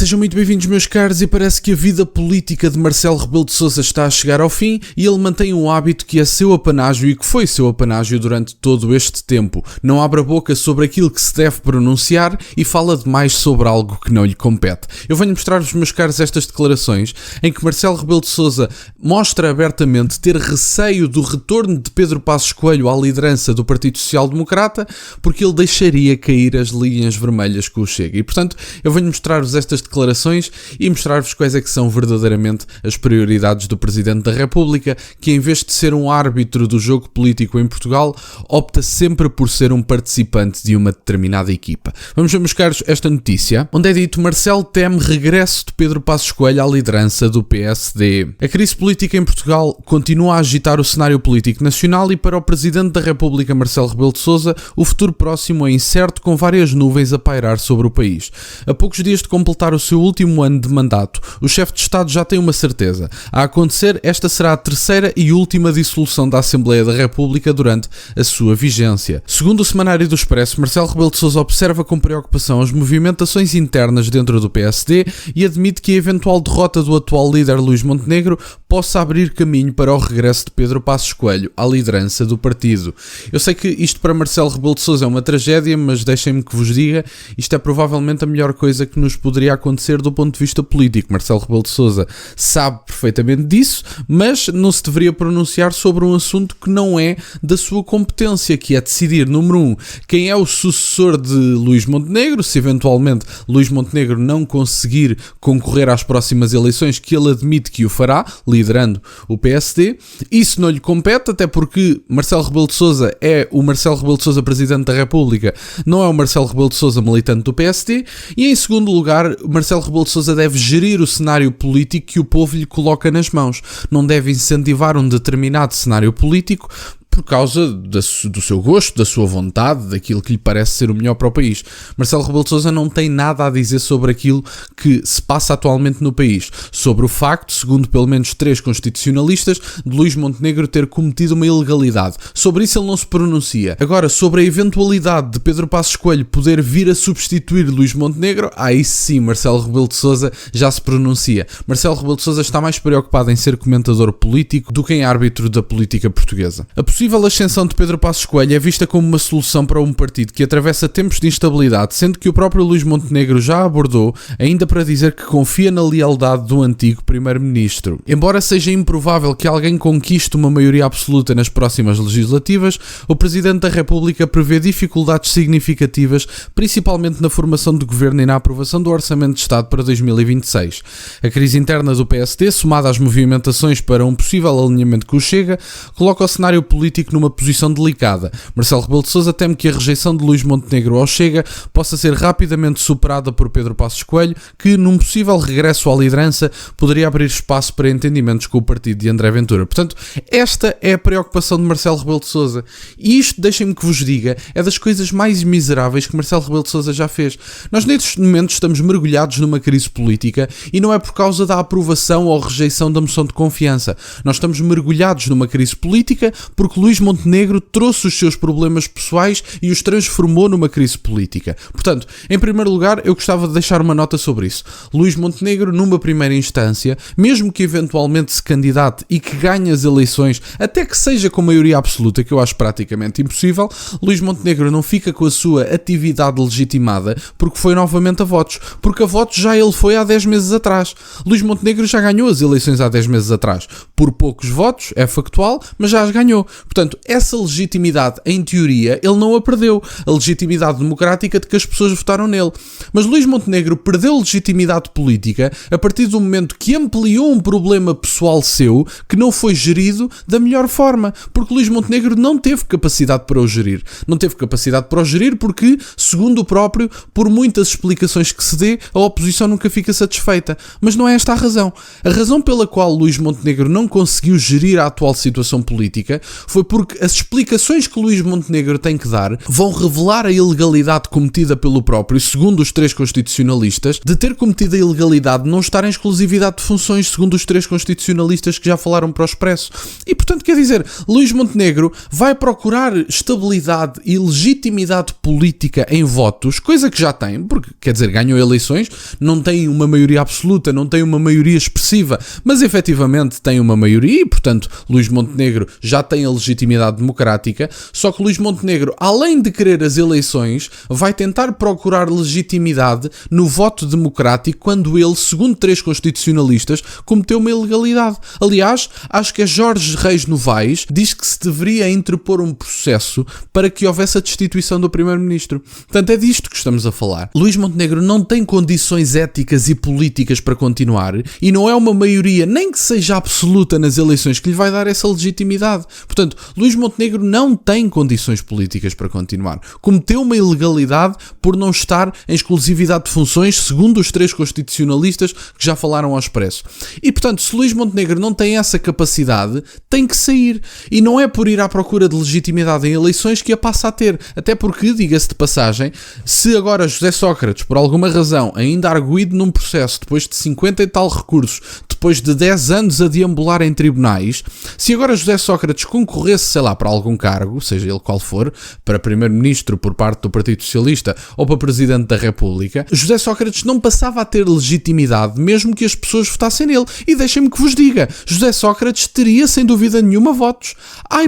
Sejam muito bem-vindos, meus caros, e parece que a vida política de Marcelo Rebelo de Sousa está a chegar ao fim e ele mantém um hábito que é seu apanágio e que foi seu apanágio durante todo este tempo. Não abre a boca sobre aquilo que se deve pronunciar e fala demais sobre algo que não lhe compete. Eu venho mostrar-vos, meus caros, estas declarações em que Marcelo Rebelo de Sousa mostra abertamente ter receio do retorno de Pedro Passos Coelho à liderança do Partido Social Democrata, porque ele deixaria cair as linhas vermelhas com o Chega. E, portanto, eu venho mostrar-vos estas declarações e mostrar-vos quais é que são verdadeiramente as prioridades do Presidente da República, que em vez de ser um árbitro do jogo político em Portugal, opta sempre por ser um participante de uma determinada equipa. Vamos ver, meus caros, esta notícia, onde é dito: Marcelo teme regresso de Pedro Passos Coelho à liderança do PSD. A crise política em Portugal continua a agitar o cenário político nacional e para o Presidente da República, Marcelo Rebelo de Sousa, o futuro próximo é incerto, com várias nuvens a pairar sobre o país. A poucos dias de completar o seu último ano de mandato, o chefe de Estado já tem uma certeza. A acontecer, esta será a terceira e última dissolução da Assembleia da República durante a sua vigência. Segundo o Semanário do Expresso, Marcelo Rebelo de Sousa observa com preocupação as movimentações internas dentro do PSD e admite que a eventual derrota do atual líder Luís Montenegro possa abrir caminho para o regresso de Pedro Passos Coelho à liderança do partido. Eu sei que isto para Marcelo Rebelo de Sousa é uma tragédia, mas deixem-me que vos diga, isto é provavelmente a melhor coisa que nos poderia acontecer do ponto de vista político. Marcelo Rebelo de Sousa sabe perfeitamente disso, mas não se deveria pronunciar sobre um assunto que não é da sua competência, que é decidir, número 1, quem é o sucessor de Luís Montenegro, se eventualmente Luís Montenegro não conseguir concorrer às próximas eleições, que ele admite que o fará, liderando o PSD. Isso não lhe compete, até porque Marcelo Rebelo de Sousa é o Marcelo Rebelo de Sousa Presidente da República, não é o Marcelo Rebelo de Sousa militante do PSD. E em segundo lugar, Marcelo Rebelo de Sousa deve gerir o cenário político que o povo lhe coloca nas mãos. Não deve incentivar um determinado cenário político por causa do seu gosto, da sua vontade, daquilo que lhe parece ser o melhor para o país. Marcelo Rebelo de Sousa não tem nada a dizer sobre aquilo que se passa atualmente no país, sobre o facto, segundo pelo menos 3 constitucionalistas, de Luís Montenegro ter cometido uma ilegalidade. Sobre isso ele não se pronuncia. Agora, sobre a eventualidade de Pedro Passos Coelho poder vir a substituir Luís Montenegro, aí sim Marcelo Rebelo de Sousa já se pronuncia. Marcelo Rebelo de Sousa está mais preocupado em ser comentador político do que em árbitro da política portuguesa. A possível ascensão de Pedro Passos Coelho é vista como uma solução para um partido que atravessa tempos de instabilidade, sendo que o próprio Luís Montenegro já abordou, ainda para dizer que confia na lealdade do antigo primeiro-ministro. Embora seja improvável que alguém conquiste uma maioria absoluta nas próximas legislativas, o Presidente da República prevê dificuldades significativas, principalmente na formação de governo e na aprovação do Orçamento de Estado para 2026. A crise interna do PSD, somada às movimentações para um possível alinhamento com o Chega, coloca o cenário político numa posição delicada. Marcelo Rebelo de Sousa teme que a rejeição de Luís Montenegro ao Chega possa ser rapidamente superada por Pedro Passos Coelho, que num possível regresso à liderança poderia abrir espaço para entendimentos com o partido de André Ventura. Portanto, esta é a preocupação de Marcelo Rebelo de Sousa. E isto, deixem-me que vos diga, é das coisas mais miseráveis que Marcelo Rebelo de Sousa já fez. Nós nestes momentos estamos mergulhados numa crise política e não é por causa da aprovação ou rejeição da moção de confiança. Nós estamos mergulhados numa crise política porque Luís Montenegro trouxe os seus problemas pessoais e os transformou numa crise política. Portanto, em primeiro lugar, eu gostava de deixar uma nota sobre isso. Luís Montenegro, numa primeira instância, mesmo que eventualmente se candidate e que ganhe as eleições, até que seja com maioria absoluta, que eu acho praticamente impossível, Luís Montenegro não fica com a sua atividade legitimada porque foi novamente a votos. Porque a votos já ele foi há 10 meses atrás. Luís Montenegro já ganhou as eleições há 10 meses atrás. Por poucos votos, é factual, mas já as ganhou. Portanto, essa legitimidade, em teoria, ele não a perdeu. A legitimidade democrática de que as pessoas votaram nele. Mas Luís Montenegro perdeu legitimidade política a partir do momento que ampliou um problema pessoal seu que não foi gerido da melhor forma. Porque Luís Montenegro não teve capacidade para o gerir. Não teve capacidade para o gerir porque, segundo o próprio, por muitas explicações que se dê, a oposição nunca fica satisfeita. Mas não é esta a razão. A razão pela qual Luís Montenegro não conseguiu gerir a atual situação política foi porque as explicações que Luís Montenegro tem que dar vão revelar a ilegalidade cometida pelo próprio, segundo os 3 constitucionalistas, de ter cometido a ilegalidade de não estar em exclusividade de funções, segundo os 3 constitucionalistas que já falaram para o Expresso. E, portanto, quer dizer, Luís Montenegro vai procurar estabilidade e legitimidade política em votos, coisa que já tem, porque, quer dizer, ganhou eleições, não tem uma maioria absoluta, não tem uma maioria expressiva, mas efetivamente tem uma maioria e, portanto, Luís Montenegro já tem a legitimidade democrática, só que Luís Montenegro, além de querer as eleições, vai tentar procurar legitimidade no voto democrático quando ele, segundo 3 constitucionalistas, cometeu uma ilegalidade. Aliás, acho que é Jorge Reis Novaes diz que se deveria interpor um processo para que houvesse a destituição do primeiro-ministro. Portanto, é disto que estamos a falar. Luís Montenegro não tem condições éticas e políticas para continuar e não é uma maioria, nem que seja absoluta nas eleições, que lhe vai dar essa legitimidade. Portanto, Luís Montenegro não tem condições políticas para continuar. Cometeu uma ilegalidade por não estar em exclusividade de funções, segundo os 3 constitucionalistas que já falaram ao Expresso. E, portanto, se Luís Montenegro não tem essa capacidade, tem que sair. E não é por ir à procura de legitimidade em eleições que a passa a ter. Até porque, diga-se de passagem, se agora José Sócrates, por alguma razão, ainda arguído num processo, depois de 50 e tal recursos, depois de 10 anos a deambular em tribunais, se agora José Sócrates concorresse, sei lá, para algum cargo, seja ele qual for, para primeiro-ministro por parte do Partido Socialista ou para presidente da República, José Sócrates não passava a ter legitimidade mesmo que as pessoas votassem nele. E deixem-me que vos diga, José Sócrates teria sem dúvida nenhuma votos.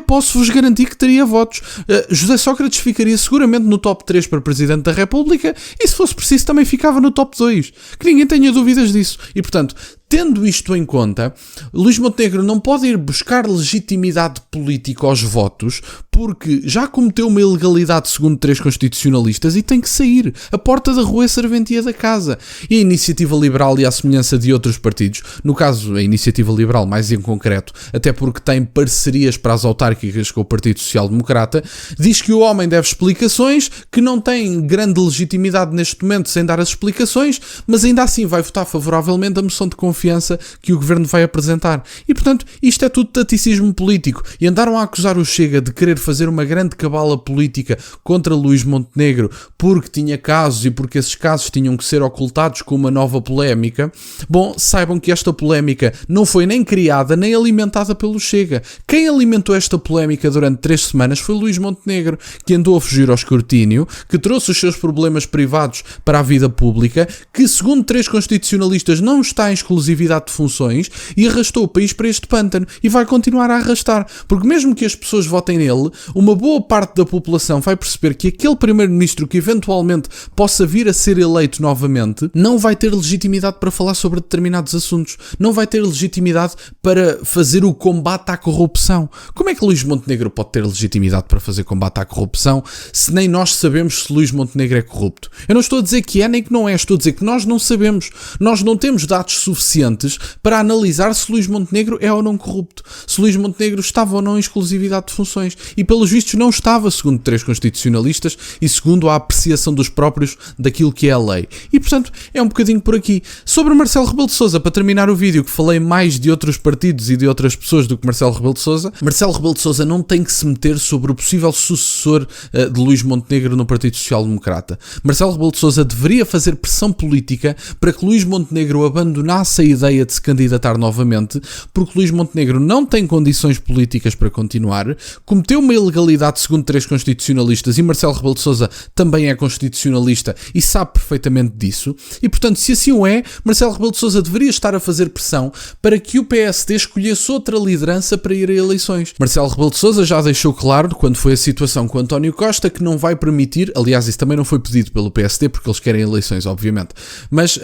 Posso-vos garantir que teria votos. José Sócrates ficaria seguramente no top 3 para presidente da República e, se fosse preciso, também ficava no top 2. Que ninguém tenha dúvidas disso. E, portanto, tendo isto em conta, Luís Montenegro não pode ir buscar legitimidade política aos votos porque já cometeu uma ilegalidade segundo 3 constitucionalistas e tem que sair. A porta da rua é serventia da casa. E a Iniciativa Liberal, e à semelhança de outros partidos, no caso a Iniciativa Liberal mais em concreto, até porque tem parcerias para as autárquicas com o Partido Social Democrata, diz que o homem deve explicações, que não tem grande legitimidade neste momento sem dar as explicações, mas ainda assim vai votar favoravelmente a moção de confiança que o Governo vai apresentar. E, portanto, isto é tudo taticismo político. E andaram a acusar o Chega de querer fazer uma grande cabala política contra Luís Montenegro porque tinha casos e porque esses casos tinham que ser ocultados com uma nova polémica. Bom, saibam que esta polémica não foi nem criada nem alimentada pelo Chega. Quem alimentou esta polémica durante 3 semanas foi Luís Montenegro, que andou a fugir ao escrutínio, que trouxe os seus problemas privados para a vida pública, que, segundo 3 constitucionalistas, não está em exclusividade de funções e arrastou o país para este pântano e vai continuar a arrastar, porque mesmo que as pessoas votem nele, uma boa parte da população vai perceber que aquele primeiro-ministro que eventualmente possa vir a ser eleito novamente não vai ter legitimidade para falar sobre determinados assuntos, não vai ter legitimidade para fazer o combate à corrupção. Como é que Luís Montenegro pode ter legitimidade para fazer combate à corrupção se nem nós sabemos se Luís Montenegro é corrupto? Eu não estou a dizer que é nem que não é, estou a dizer que nós não sabemos. Nós não temos dados suficientes para analisar se Luís Montenegro é ou não corrupto, se Luís Montenegro estava ou não em exclusividade de funções. E pelos vistos não estava, segundo 3 constitucionalistas e segundo a apreciação dos próprios daquilo que é a lei. E, portanto, é um bocadinho por aqui. Sobre Marcelo Rebelo de Sousa, para terminar o vídeo, que falei mais de outros partidos e de outras pessoas do que Marcelo Rebelo de Sousa, Marcelo Rebelo de Sousa não tem que se meter sobre o possível sucessor de Luís Montenegro no Partido Social Democrata. Marcelo Rebelo de Sousa deveria fazer pressão política para que Luís Montenegro abandonasse a ideia de se candidatar novamente, porque Luís Montenegro não tem condições políticas para continuar, cometeu uma ilegalidade segundo 3 constitucionalistas e Marcelo Rebelo de Sousa também é constitucionalista e sabe perfeitamente disso, e portanto, se assim o é, Marcelo Rebelo de Sousa deveria estar a fazer pressão para que o PSD escolhesse outra liderança para ir a eleições. Marcelo Rebelo de Sousa já deixou claro, quando foi a situação com António Costa, que não vai permitir, aliás, isso também não foi pedido pelo PSD, porque eles querem eleições, obviamente, mas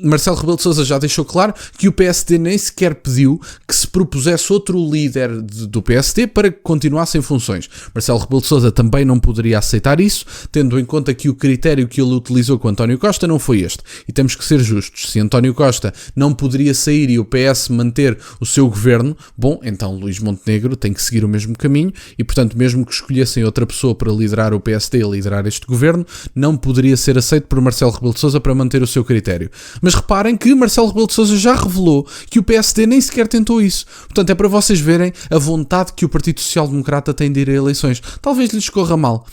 Marcelo Rebelo de Sousa já deixou claro que o PSD nem sequer pediu que se propusesse outro líder do PSD para que continuasse em funções. eleições. Marcelo Rebelo de Sousa também não poderia aceitar isso, tendo em conta que o critério que ele utilizou com António Costa não foi este. E temos que ser justos. Se António Costa não poderia sair e o PS manter o seu governo, bom, então Luís Montenegro tem que seguir o mesmo caminho e, portanto, mesmo que escolhessem outra pessoa para liderar o PSD, liderar este governo, não poderia ser aceito por Marcelo Rebelo de Sousa para manter o seu critério. Mas reparem que Marcelo Rebelo de Sousa já revelou que o PSD nem sequer tentou isso. Portanto, é para vocês verem a vontade que o Partido Social Democrata tem de ir a eleições. Talvez lhes corra mal.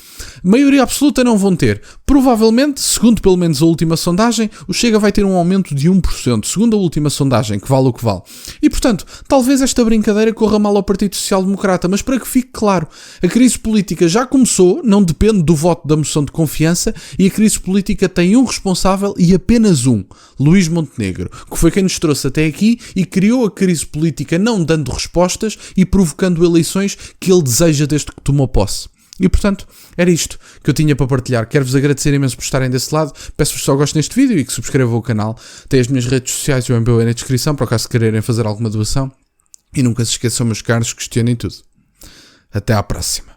Maioria absoluta não vão ter. Provavelmente, segundo pelo menos a última sondagem, o Chega vai ter um aumento de 1%, segundo a última sondagem, que vale o que vale. E, portanto, talvez esta brincadeira corra mal ao Partido Social Democrata, mas para que fique claro, a crise política já começou, não depende do voto da moção de confiança, e a crise política tem um responsável e apenas um, Luís Montenegro, que foi quem nos trouxe até aqui e criou a crise política não dando respostas e provocando eleições que ele deseja desde que tomou posse. E, portanto, era isto que eu tinha para partilhar. Quero-vos agradecer imenso por estarem desse lado. Peço-vos só gostem deste vídeo e que subscrevam o canal. Tem as minhas redes sociais e o MBA na descrição, para caso quererem fazer alguma doação. E nunca se esqueçam, meus caros, questionem tudo. Até à próxima.